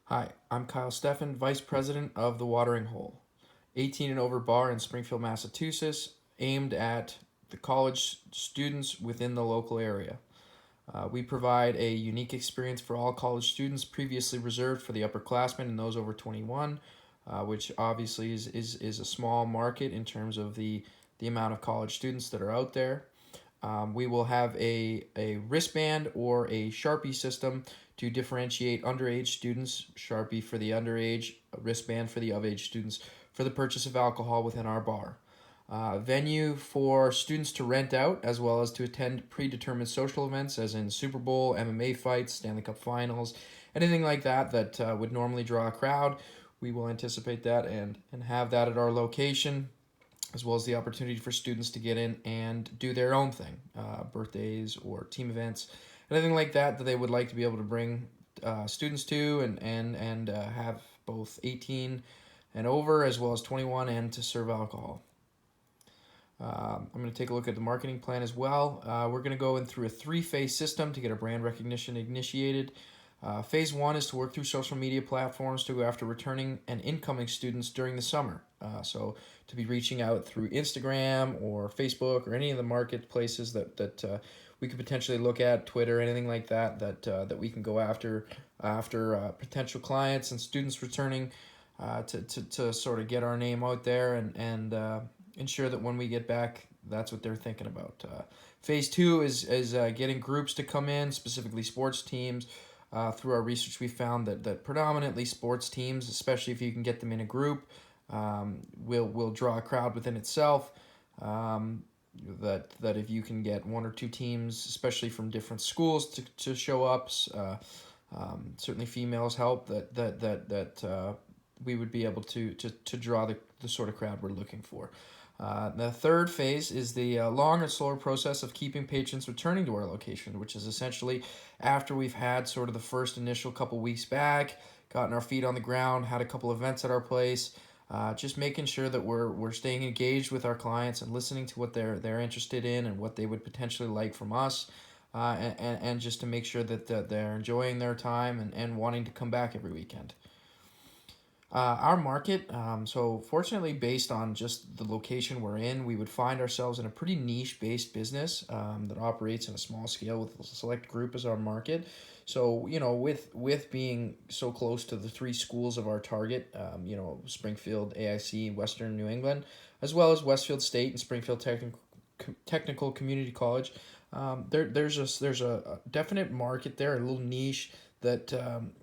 Hi, I'm Kyle Stephan, Vice President of The Watering Hole, 18 and over bar in Springfield, Massachusetts, aimed at the college students within the local area. We provide a unique experience for all college students previously reserved for the upperclassmen and those over 21, which obviously is a small market in terms of the amount of college students that are out there. We will have a wristband or a Sharpie system to differentiate underage students, Sharpie for the underage, a wristband for the of age students, for the purchase of alcohol within our bar. Venue for students to rent out as well as to attend predetermined social events, as in Super Bowl, MMA fights, Stanley Cup finals, anything like that that would normally draw a crowd. We will anticipate that and have that at our location, as well as the opportunity for students to get in and do their own thing, birthdays or team events, anything like that that they would like to be able to bring students to and have both 18 and over as well as 21 and to serve alcohol. I'm going to take a look at the marketing plan as well. We're going to go in through a three-phase system to get our brand recognition initiated. Phase one is to work through social media platforms to go after returning and incoming students during the summer. So to be reaching out through Instagram or Facebook or any of the marketplaces that we could potentially look at, Twitter, anything like that we can go after potential clients and students returning to sort of get our name out there and ensure that when we get back, that's what they're thinking about. Phase two is getting groups to come in, specifically sports teams. Through our research, we found that predominantly sports teams, especially if you can get them in a group, will draw a crowd within itself. That if you can get one or two teams, especially from different schools, to show up, certainly females help. That we would be able to draw the sort of crowd we're looking for. The third phase is the longer, slower process of keeping patrons returning to our location, which is essentially after we've had sort of the first initial couple weeks back, gotten our feet on the ground, had a couple events at our place, just making sure that we're staying engaged with our clients and listening to what they're interested in and what they would potentially like from us, and just to make sure that they're enjoying their time and wanting to come back every weekend. Our market, so fortunately, based on just the location we're in, we would find ourselves in a pretty niche based business that operates in a small scale with a select group as our market. So, with being so close to the three schools of our target, Springfield, AIC, Western New England, as well as Westfield State and Springfield Technical Community College, there's a definite market there, a little niche that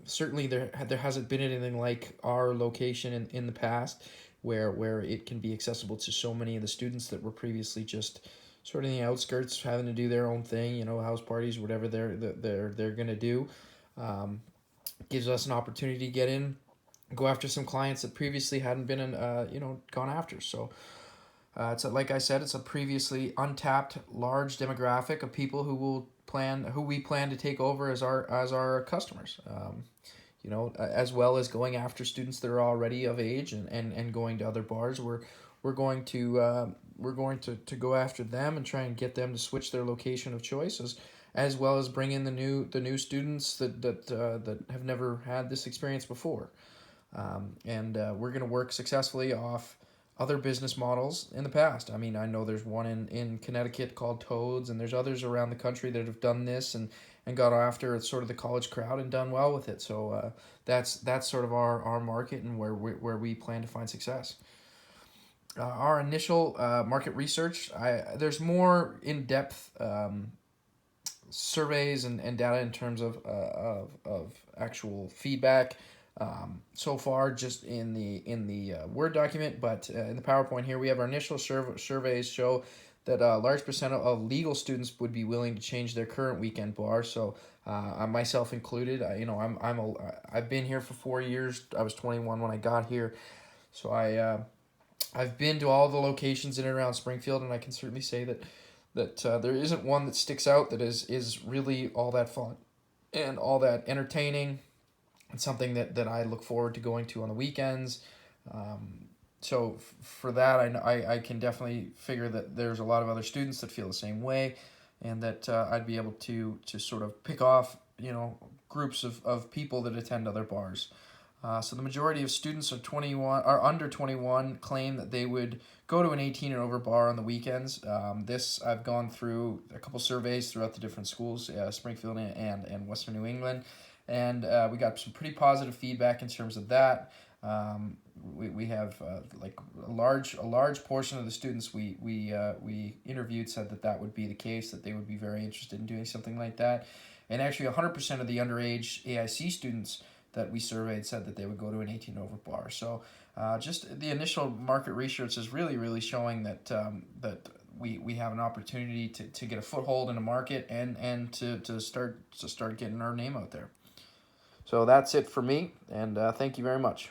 certainly there hasn't been anything like our location in the past, where it can be accessible to so many of the students that were previously just sort of in the outskirts, having to do their own thing, house parties, whatever they're gonna do. Um, Gives us an opportunity to get in, go after some clients that previously hadn't been gone after. So like I said, it's a previously untapped large demographic of people who we plan to take over as our customers. As well as going after students that are already of age and going to other bars. We're going to go after them and try and get them to switch their location of choices, as well as bring in the new students that have never had this experience before. And we're going to work successfully off other business models in the past. I mean, I know there's one in Connecticut called Toads, and there's others around the country that have done this and got after sort of the college crowd and done well with it. So that's sort of our market and where we plan to find success. Our initial market research, there's more in-depth surveys and data in terms of actual feedback so far just in the Word document, but in the PowerPoint here we have our initial surveys show that a large percent of legal students would be willing to change their current weekend bar. So myself included, I've been here for 4 years. I was 21 when I got here, so I've been to all the locations in and around Springfield, and I can certainly say that there isn't one that sticks out that is really all that fun and all that entertaining. It's something that I look forward to going to on the weekends. So for that, I can definitely figure that there's a lot of other students that feel the same way, and that I'd be able to sort of pick off groups of people that attend other bars. So the majority of students are under 21 claim that they would go to an 18 and over bar on the weekends. This I've gone through a couple surveys throughout the different schools, Springfield and Western New England, and we got some pretty positive feedback in terms of that. We have like a large portion of the students we interviewed said that would be the case, that they would be very interested in doing something like that, and actually 100% of the underage AIC students that we surveyed said that they would go to an 18 over bar. So just the initial market research is really showing that we have an opportunity to get a foothold in a market and to start getting our name out there. So that's it for me, and thank you very much.